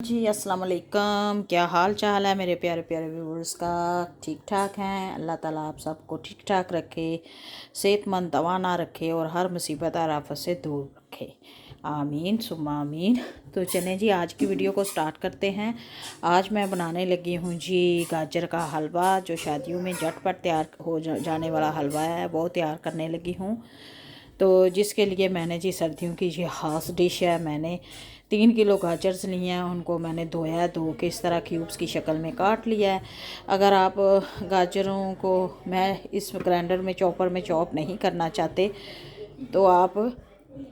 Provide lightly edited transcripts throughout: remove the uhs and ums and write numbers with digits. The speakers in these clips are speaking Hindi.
जी अस्सलाम वालेकुम। क्या हाल चाल है मेरे प्यारे प्यारे व्यूअर्स का? ठीक ठाक हैं। अल्लाह ताला आप सबको ठीक ठाक रखे, सेहतमंद तवाना रखे और हर मुसीबत और आफत से दूर रखे। आमीन सुम्मा आमीन। तो चलें जी, आज की वीडियो को स्टार्ट करते हैं। आज मैं बनाने लगी हूँ जी गाजर का हलवा, जो शादियों में झटपट तैयार हो जाने वाला हलवा है, वो तैयार करने लगी हूँ। तो जिसके लिए मैंने जी सर्दियों की ये ख़ास डिश है। मैंने 3 किलो गाजर्स लिए हैं, उनको मैंने धोया, धो के इस तरह क्यूब्स की शक्ल में काट लिया है। अगर आप गाजरों को मैं इस ग्राइंडर में चॉपर में चॉप नहीं करना चाहते तो आप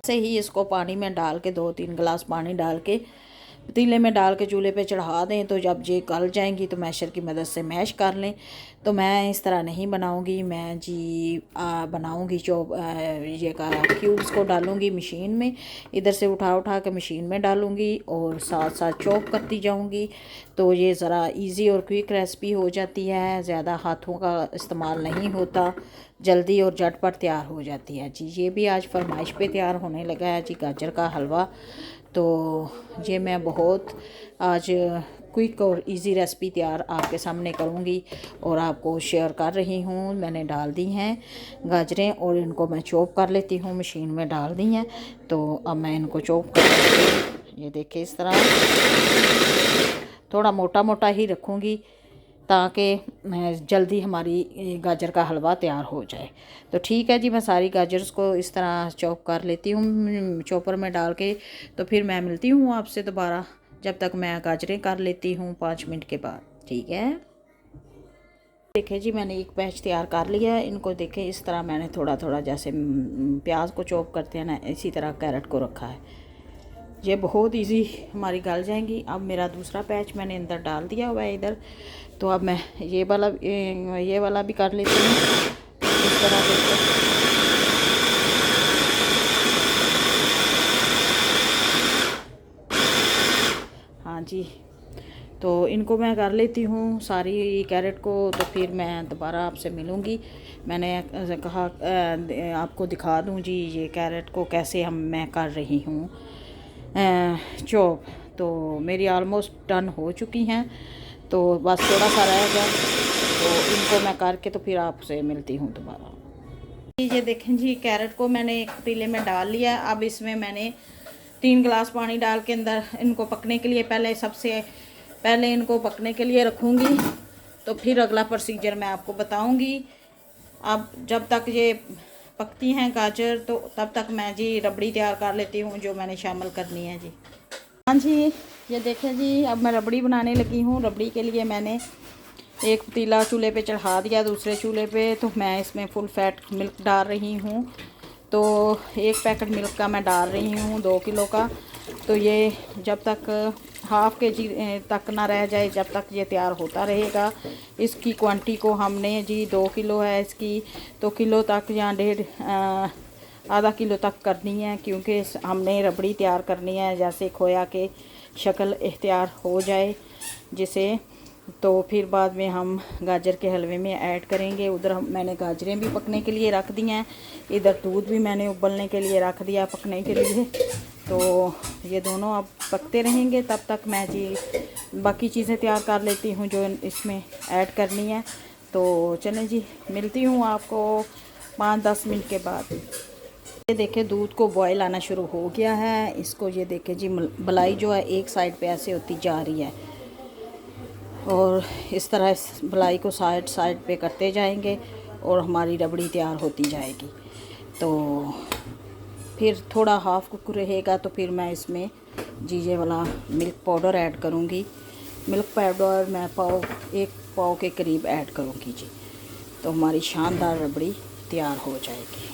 से ही इसको पानी में डाल के 2-3 गिलास पानी डाल के पतीले में डाल के चूल्हे पे चढ़ा दें। तो जब ये गल जाएंगी तो मैशर की मदद से मैश कर लें। तो मैं इस तरह नहीं बनाऊंगी, मैं जी बनाऊंगी चॉप ये का क्यूब्स को डालूंगी मशीन में, इधर से उठा उठा के मशीन में डालूंगी और साथ साथ चॉप करती जाऊंगी। तो ये ज़रा इजी और क्विक रेसिपी हो जाती है, ज़्यादा हाथों का इस्तेमाल नहीं होता, जल्दी और झटपट तैयार हो जाती है जी। ये भी आज फरमाइश पे तैयार होने लगा है जी गाजर का हलवा। तो ये मैं बहुत आज क्विक और इजी रेसिपी तैयार आपके सामने करूँगी और आपको शेयर कर रही हूँ। मैंने डाल दी हैं गाजरें और इनको मैं चॉप कर लेती हूँ, मशीन में डाल दी हैं। तो अब मैं इनको चॉप कर लेती हूँ। ये देखिए इस तरह थोड़ा मोटा मोटा ही रखूँगी ताकि जल्दी हमारी गाजर का हलवा तैयार हो जाए। तो ठीक है जी, मैं सारी गाजर्स को इस तरह चॉप कर लेती हूँ चॉपर में डाल के। तो फिर मैं मिलती हूँ आपसे दोबारा, जब तक मैं गाजरें कर लेती हूँ 5 मिनट के बाद। ठीक है, देखिए जी मैंने एक बैच तैयार कर लिया है। इनको देखें इस तरह मैंने थोड़ा थोड़ा जैसे प्याज को चॉप करते हैं ना, इसी तरह कैरेट को रखा है। ये बहुत इजी हमारी गल जाएंगी। अब मेरा दूसरा पैच मैंने अंदर डाल दिया हुआ है इधर। तो अब मैं ये वाला भी कर लेती हूँ इस तरह देखो। हाँ जी, तो इनको मैं कर लेती हूँ सारी कैरेट को। तो फिर मैं दोबारा आपसे मिलूँगी। मैंने कहा आपको दिखा दूँ जी ये कैरेट को कैसे मैं कर रही हूँ चॉप। तो मेरी ऑलमोस्ट डन हो चुकी हैं, तो बस थोड़ा सा रह गया। तो इनको मैं करके तो फिर आपसे मिलती हूँ दोबारा। ये देखें जी कैरेट को मैंने एक पतीले में डाल लिया। अब इसमें मैंने 3 गिलास पानी डाल के अंदर इनको पकने के लिए सबसे पहले इनको पकने के लिए रखूँगी। तो फिर अगला प्रोसीजर मैं आपको बताऊँगी। अब जब तक ये पकती हैं गाजर, तो तब तक मैं जी रबड़ी तैयार कर लेती हूँ जो मैंने शामिल करनी है जी। हाँ जी, ये देखें जी अब मैं रबड़ी बनाने लगी हूँ। रबड़ी के लिए मैंने एक पतीला चूल्हे पे चढ़ा दिया, दूसरे चूल्हे पे। तो मैं इसमें फुल फैट मिल्क डाल रही हूँ। तो 1 पैकेट मिल्क का मैं डाल रही हूँ 2 किलो का। तो ये जब तक हाफ़ kg तक ना रह जाए, जब तक ये तैयार होता रहेगा। इसकी क्वांटिटी को हमने जी 2 किलो है इसकी, तो किलो तक या आधा किलो तक करनी है, क्योंकि हमने रबड़ी तैयार करनी है जैसे खोया के शक्ल तैयार हो जाए जिसे। तो फिर बाद में हम गाजर के हलवे में ऐड करेंगे। उधर मैंने गाजरें भी पकने के लिए रख दी हैं, इधर दूध भी मैंने उबलने के लिए रख दिया पकने के लिए। तो ये दोनों अब पकते रहेंगे, तब तक मैं जी बाकी चीज़ें तैयार कर लेती हूँ जो इसमें ऐड करनी है। तो चलें जी, मिलती हूँ आपको 5-10 मिनट के बाद। ये देखें दूध को बॉयल आना शुरू हो गया है। इसको ये देखें जी मलाई जो है एक साइड पे ऐसे होती जा रही है, और इस तरह इस मलाई को साइड साइड पे करते जाएंगे और हमारी रबड़ी तैयार होती जाएगी। तो फिर थोड़ा हाफ़ कुक रहेगा तो फिर मैं इसमें जी ये वाला मिल्क पाउडर ऐड करूँगी। मिल्क पाउडर मैं 1 पाव के करीब ऐड करूँगी जी। तो हमारी शानदार रबड़ी तैयार हो जाएगी।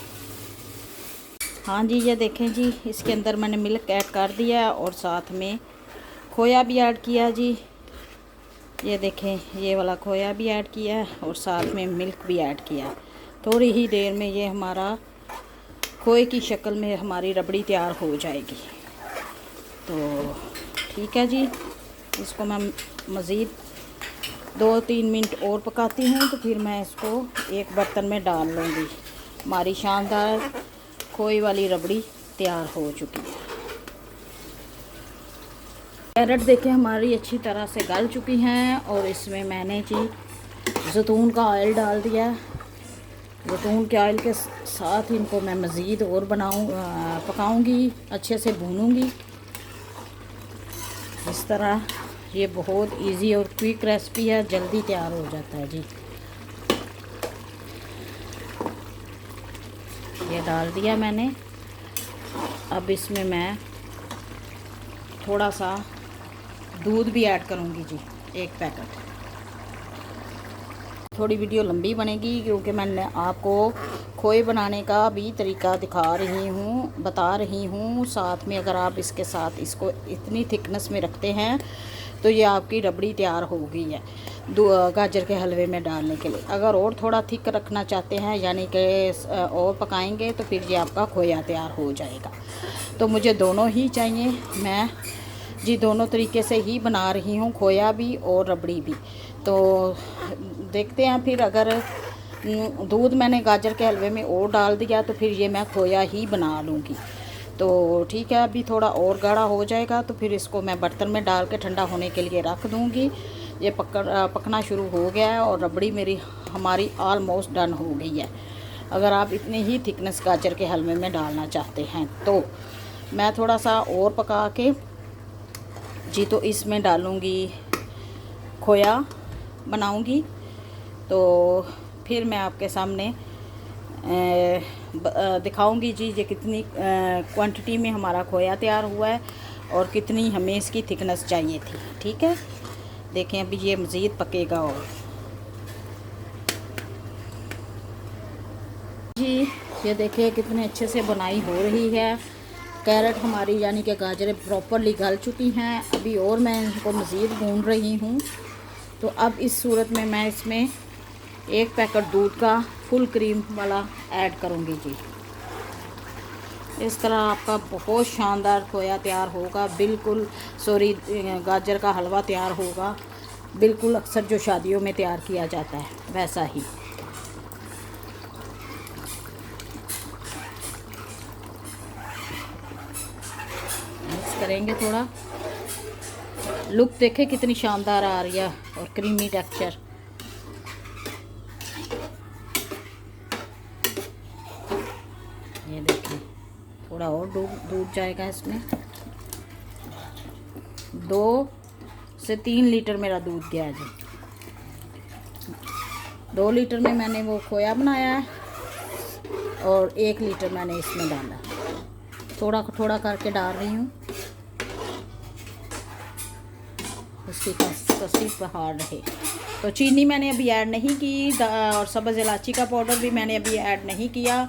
हाँ जी, ये देखें जी इसके अंदर मैंने मिल्क ऐड कर दिया और साथ में खोया भी ऐड किया जी। ये देखें ये वाला खोया भी ऐड किया और साथ में मिल्क भी ऐड किया। थोड़ी ही देर में ये हमारा खोए की शक्ल में हमारी रबड़ी तैयार हो जाएगी। तो ठीक है जी, इसको मैं मज़ीद 2-3 मिनट और पकाती हूँ। तो फिर मैं इसको एक बर्तन में डाल लूँगी। हमारी शानदार खोए वाली रबड़ी तैयार हो चुकी है। कैरेट देखें हमारी अच्छी तरह से गल चुकी हैं और इसमें मैंने जी ज़ैतून का ऑयल डाल दिया। ज़ैतून के ऑयल के साथ इनको मैं मज़ीद और पकाऊंगी, अच्छे से भूनूंगी। इस तरह ये बहुत इजी और क्विक रेसिपी है, जल्दी तैयार हो जाता है जी। ये डाल दिया मैंने। अब इसमें मैं थोड़ा सा दूध भी ऐड करूँगी जी, 1 पैकेट। थोड़ी वीडियो लंबी बनेगी क्योंकि मैंने आपको खोए बनाने का भी तरीका बता रही हूँ। साथ में अगर आप इसके साथ इसको इतनी थिकनेस में रखते हैं तो ये आपकी रबड़ी तैयार हो गई है गाजर के हलवे में डालने के लिए। अगर और थोड़ा थिक रखना चाहते हैं यानी कि और पकाएंगे तो फिर ये आपका खोया तैयार हो जाएगा। तो मुझे दोनों ही चाहिए, मैं जी दोनों तरीके से ही बना रही हूँ, खोया भी और रबड़ी भी। तो देखते हैं फिर अगर दूध मैंने गाजर के हलवे में और डाल दिया तो फिर ये मैं खोया ही बना लूँगी। तो ठीक है, अभी थोड़ा और गाढ़ा हो जाएगा तो फिर इसको मैं बर्तन में डाल के ठंडा होने के लिए रख दूँगी। ये पकना शुरू हो गया है और रबड़ी हमारी ऑलमोस्ट डन हो गई है। अगर आप इतनी ही थिकनेस गाजर के हलवे में डालना चाहते हैं तो मैं थोड़ा सा और पका के जी तो इसमें डालूँगी, खोया बनाऊँगी। तो फिर मैं आपके सामने दिखाऊंगी जी ये कितनी क्वांटिटी में हमारा खोया तैयार हुआ है और कितनी हमें इसकी थिकनेस चाहिए थी। ठीक है, देखें अभी ये मज़ीद पकेगा। और जी ये देखिए कितने अच्छे से बुनाई हो रही है। कैरेट हमारी यानी कि गाजरें प्रॉपरली गल चुकी हैं। अभी और मैं इनको मज़ीद भून रही हूँ। तो अब इस सूरत में मैं इसमें 1 पैकेट दूध का फुल क्रीम वाला ऐड करूँगी जी। इस तरह आपका बहुत शानदार खोया तैयार होगा, गाजर का हलवा तैयार होगा, बिल्कुल अक्सर जो शादियों में तैयार किया जाता है वैसा ही। मिक्स करेंगे थोड़ा। लुक देखें कितनी शानदार आ रही है और क्रीमी टेक्सचर। ये देखिए थोड़ा और दूध जाएगा इसमें। 2 से 3 लीटर मेरा दूध गया है जी। 2 लीटर में मैंने वो खोया बनाया है और 1 लीटर मैंने इसमें डाला। थोड़ा थोड़ा करके डाल रही हूँ, उसकी कसी पहाड़ रहे। तो चीनी मैंने अभी ऐड नहीं की और सब्ज़ इलायची का पाउडर भी मैंने अभी ऐड नहीं किया।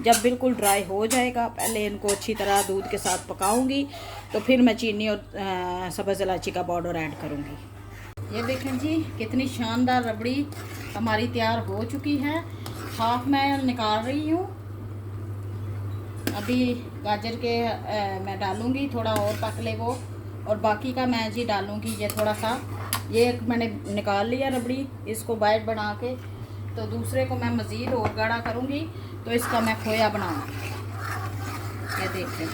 जब बिल्कुल ड्राई हो जाएगा पहले इनको अच्छी तरह दूध के साथ पकाऊंगी तो फिर मैं चीनी और सब्ज़ इलायची का पाउडर ऐड करूंगी। ये देखें जी कितनी शानदार रबड़ी हमारी तैयार हो चुकी है। हाफ मैं निकाल रही हूँ। अभी गाजर के मैं डालूँगी, थोड़ा और पक ले वो, और बाकी का मैं जी डालूँगी ये थोड़ा सा। ये एक मैंने निकाल लिया रबड़ी, इसको बाइट बना के। तो दूसरे को मैं मज़ीद और गाढ़ा करूँगी तो इसका मैं खोया बनाऊँगी। ये देखें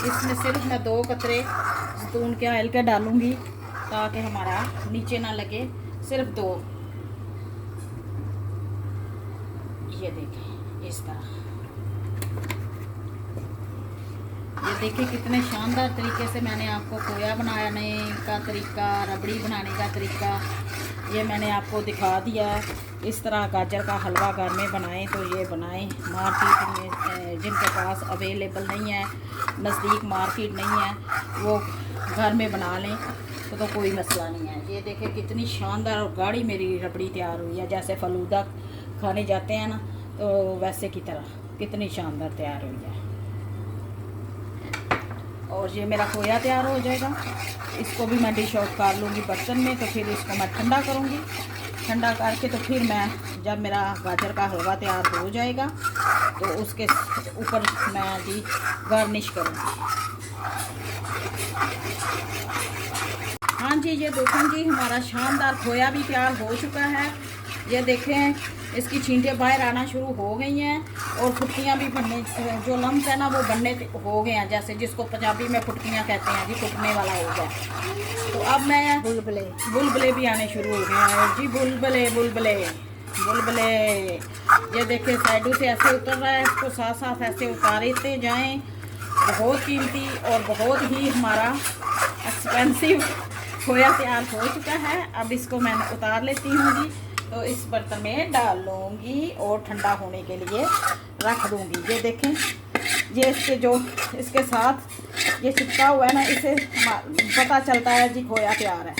इसमें सिर्फ मैं 2 कतरे ज़ैतून के ऑयल के डालूँगी ताकि हमारा नीचे ना लगे, सिर्फ 2। ये देखें इस तरह। ये देखिए कितने शानदार तरीके से मैंने आपको खोया बनाने का तरीका, रबड़ी बनाने का तरीका ये मैंने आपको दिखा दिया। इस तरह गाजर का हलवा घर में बनाएं तो ये बनाएं। मार्केट में जिनके पास अवेलेबल नहीं है, नज़दीक मार्केट नहीं है, वो घर में बना लें तो कोई मसला नहीं है। ये देखिए कितनी शानदार और गाढ़ी मेरी रबड़ी तैयार हुई है। जैसे फलूदा खाने जाते हैं ना तो वैसे की तरह कितनी शानदार तैयार हुई है। और ये मेरा खोया तैयार हो जाएगा। इसको भी मैं डिश आउट कर लूँगी बर्तन में। तो फिर इसको मैं ठंडा करूँगी। ठंडा करके तो फिर मैं जब मेरा गाजर का हलवा तैयार हो जाएगा तो उसके ऊपर मैं जी गार्निश करूँगी। हाँ जी ये देखें जी हमारा शानदार खोया भी तैयार हो चुका है। ये देखें इसकी छींटे बाहर आना शुरू हो गई हैं और फुटकियाँ भी बनने, जो लम्स है ना वो बनने हो गए हैं, जैसे जिसको पंजाबी में फुटकियाँ कहते हैं जी, फुटने वाला हो गया। तो अब मैं बुलबुले भी आने शुरू हो गए हैं जी, बुलबुले बुलबुले बुलबुले। ये देखिए साइडों से ऐसे उतर रहा है, इसको साथ साथ ऐसे उतारते जाएं। बहुत कीमती और बहुत ही हमारा एक्सपेंसिव खोया तैयार हो चुका है। अब इसको मैं उतार लेती हूँ जी। तो इस बर्तन में डाल लूँगी और ठंडा होने के लिए रख दूँगी। ये देखें, ये इसके साथ ये चिपका हुआ है ना, इसे पता चलता है जी खोया तैयार है।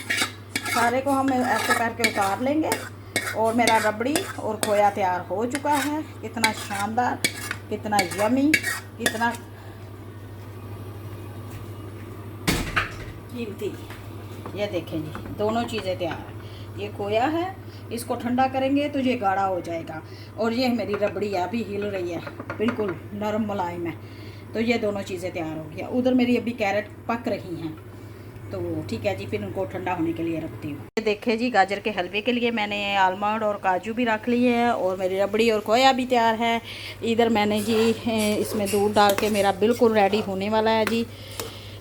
सारे को हम ऐसे करके उतार लेंगे और मेरा रबड़ी और खोया तैयार हो चुका है। कितना शानदार, कितना यमी, कितना कीमती। ये देखें जी, दोनों चीज़ें तैयार हैं। ये खोया है, इसको ठंडा करेंगे तो ये गाढ़ा हो जाएगा, और ये मेरी रबड़ी है, अभी हिल रही है, बिल्कुल नरम मुलायम है। तो ये दोनों चीज़ें तैयार हो गया। उधर मेरी अभी कैरेट पक रही हैं, तो ठीक है जी, फिर उनको ठंडा होने के लिए रखती हूँ। ये देखें जी, गाजर के हलवे के लिए मैंने आलमंड और काजू भी रख लिए हैं और मेरी रबड़ी और खोया भी तैयार है। इधर मैंने जी इसमें दूध डाल के मेरा बिल्कुल रेडी होने वाला है जी।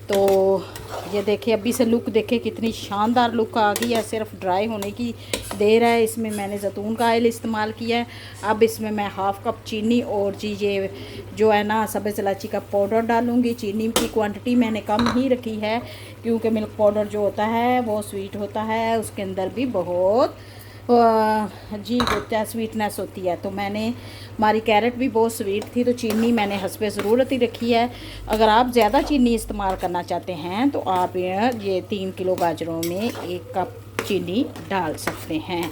तो ये देखिए, अभी से लुक देखे, कितनी शानदार लुक आ गई है। सिर्फ ड्राई होने की देर है। इसमें मैंने ज़ैतून का ऑयल इस्तेमाल किया है। अब इसमें मैं हाफ़ कप चीनी और जी ये जो है ना सब्ज़ इलायची का पाउडर डालूँगी। चीनी की क्वांटिटी मैंने कम ही रखी है, क्योंकि मिल्क पाउडर जो होता है वो स्वीट होता है, उसके अंदर भी बहुत जी होता है, स्वीटनेस होती है। तो मैंने, हमारी कैरेट भी बहुत स्वीट थी, तो चीनी मैंने हस्बे ज़रूरत ही रखी है। अगर आप ज़्यादा चीनी इस्तेमाल करना चाहते हैं तो आप ये 3 किलो गाजरों में 1 कप चीनी डाल सकते हैं।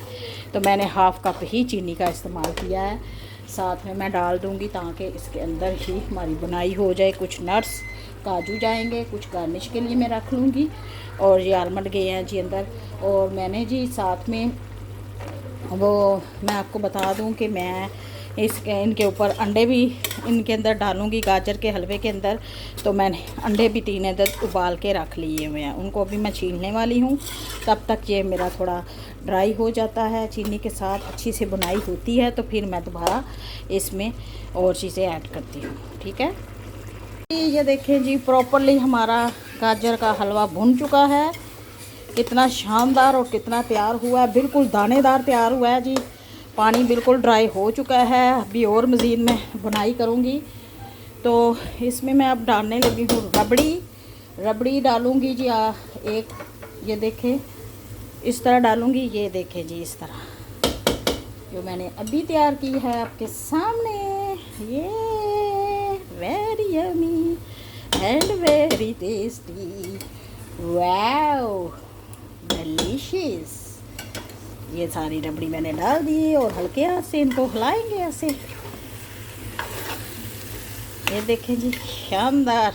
तो मैंने हाफ़ कप ही चीनी का इस्तेमाल किया है। साथ में मैं डाल दूँगी ताकि इसके अंदर ही हमारी बुनाई हो जाए। कुछ नट्स काजू जाएंगे, कुछ गार्निश के लिए मैं रख लूँगी। और ये आलमंड गए हैं जी अंदर। और मैंने जी साथ में वो मैं आपको बता दूं कि मैं इनके ऊपर अंडे भी इनके अंदर डालूंगी, गाजर के हलवे के अंदर। तो मैंने अंडे भी 3 अदद उबाल के रख लिए हुए हैं, उनको अभी मैं छीलने वाली हूँ। तब तक ये मेरा थोड़ा ड्राई हो जाता है, चीनी के साथ अच्छी से बुनाई होती है, तो फिर मैं दोबारा इसमें और चीज़ें ऐड करती हूँ। ठीक है, ये देखें जी, प्रॉपरली हमारा गाजर का हलवा भुन चुका है। कितना शानदार और कितना तैयार हुआ है, बिल्कुल दानेदार तैयार हुआ है जी। पानी बिल्कुल ड्राई हो चुका है। अभी और मज़ीद मैं बुनाई करूँगी। तो इसमें मैं अब डालने लगी हूँ रबड़ी डालूँगी जी। एक ये देखें, इस तरह डालूँगी। ये देखें जी, इस तरह जो मैंने अभी तैयार की है आपके सामने। ये very yummy and very tasty, wow delicious. ये सारी रबड़ी मैंने डाल दी और हल्के हाथ से इनको हिलाएंगे ऐसे। ये देखें जी, शानदार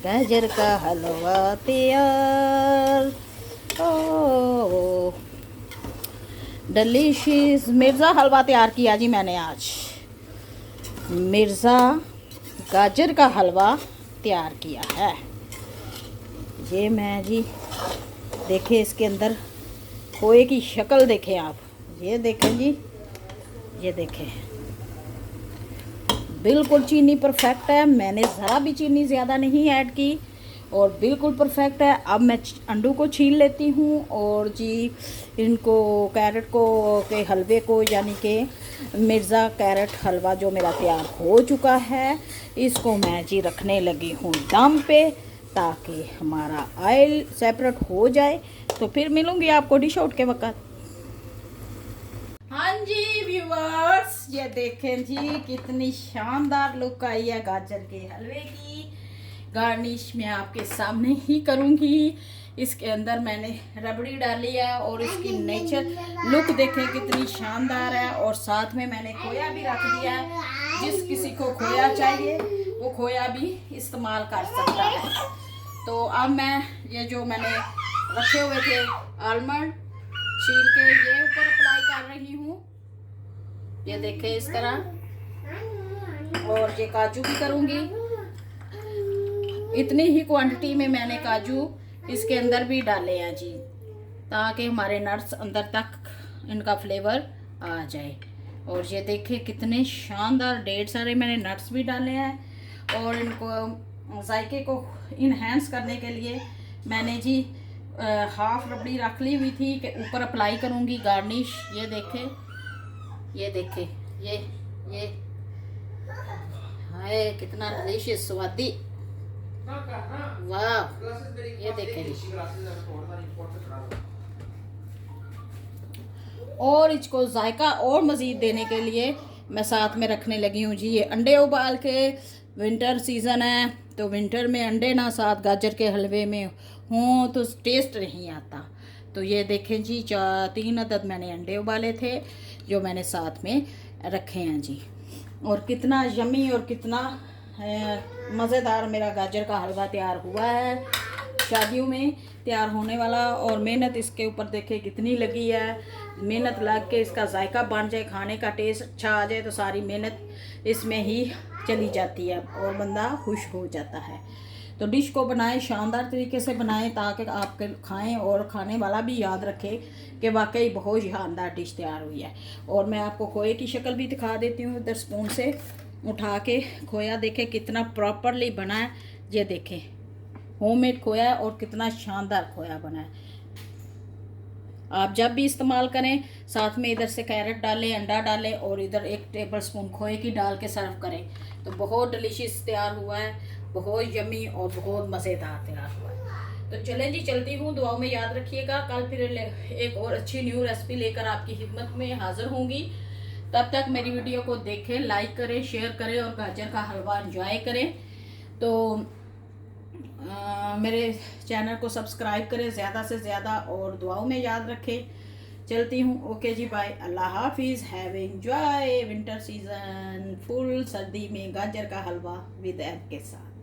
गाजर का हलवा तैयार। ओह डिलीशियस मिर्ज़ा हलवा तैयार किया जी मैंने आज। मिर्ज़ा गाजर का हलवा तैयार किया है। ये मैं जी देखें, इसके अंदर खोए की शक्ल देखें आप। ये देखें जी, ये देखें, बिल्कुल चीनी परफेक्ट है। मैंने ज़रा भी चीनी ज़्यादा नहीं ऐड की और बिल्कुल परफेक्ट है। अब मैं अंडू को छील लेती हूँ और जी इनको कैरेट को के हलवे को, यानी कि मिर्ज़ा कैरेट हलवा जो मेरा तैयार हो चुका है, इसको मैं जी रखने लगी हूँ दम पे, ताकि हमारा ऑयल सेपरेट हो जाए। तो फिर मिलूंगी आपको डिश आउट के वक्त। हाँ जी व्यूअर्स, ये देखें जी, कितनी शानदार लुक आई है गाजर के हलवे की। गार्निश मैं आपके सामने ही करूंगी। इसके अंदर मैंने रबड़ी डाली है और इसकी नेचर लुक देखें कितनी शानदार है। और साथ में मैंने खोया भी रख दिया है। जिस किसी को खोया चाहिए वो खोया भी इस्तेमाल कर सकता है। तो अब मैं ये जो मैंने रखे हुए थे आलमंड छील के, ये ऊपर अप्लाई कर रही हूँ। ये देखें इस तरह। और ये काजू भी करूँगी। इतनी ही क्वांटिटी में मैंने काजू इसके अंदर भी डाले हैं जी, ताकि हमारे नट्स अंदर तक इनका फ्लेवर आ जाए। और ये देखिए कितने शानदार, ढेर सारे मैंने नट्स भी डाले हैं। और इनको जायके को इन्हेंस करने के लिए मैंने जी हाफ रबड़ी रख ली हुई थी कि ऊपर अप्लाई करूँगी गार्निश। ये देखे, ये देखे, ये हाय कितना डिलीशियस, स्वादी, वाह। ये देखें और इसको जायका और मज़ीद देने के लिए मैं साथ में रखने लगी हूँ जी ये अंडे उबाल के। विंटर सीज़न है तो विंटर में अंडे ना साथ गाजर के हलवे में हों तो टेस्ट नहीं आता। तो ये देखें जी 3 अदद मैंने अंडे उबाले थे जो मैंने साथ में रखे हैं जी। और कितना यमी और कितना मज़ेदार मेरा गाजर का हलवा तैयार हुआ है, शादियों में तैयार होने वाला। और मेहनत इसके ऊपर देखे कितनी लगी है, मेहनत लग के इसका जायका बन जाए, खाने का टेस्ट अच्छा आ जाए तो सारी मेहनत इसमें ही चली जाती है और बंदा खुश हो जाता है। तो डिश को बनाएं, शानदार तरीके से बनाएं ताकि आपके खाएं और खाने वाला भी याद रखे कि वाकई बहुत शानदार डिश तैयार हुई है। और मैं आपको खोए की शक्ल भी दिखा देती हूँ, इधर स्पून से उठा के खोया देखें कितना प्रॉपरली बना है। ये देखें होममेड खोया है और कितना शानदार खोया बना है। आप जब भी इस्तेमाल करें साथ में इधर से कैरेट डालें, अंडा डालें और इधर 1 टेबल स्पून खोए की डाल के सर्व करें तो बहुत डिलीशियस तैयार हुआ है, बहुत यमी और बहुत मज़ेदार तैयार हुआ है। तो चलें जी, चलती हूँ, दुआओं में याद रखिएगा। कल फिर एक और अच्छी न्यू रेसिपी लेकर आपकी खिदमत में हाज़िर होंगी। तब तक मेरी वीडियो को देखें, लाइक करें, शेयर करें और गाजर का हलवा एंजॉय करें। तो मेरे चैनल को सब्सक्राइब करें ज़्यादा से ज़्यादा और दुआओं में याद रखें। चलती हूँ, ओके जी, बाय, अल्लाह हाफिज़। Have enjoy winter season, full सर्दी में गाजर का हलवा विद एग के साथ।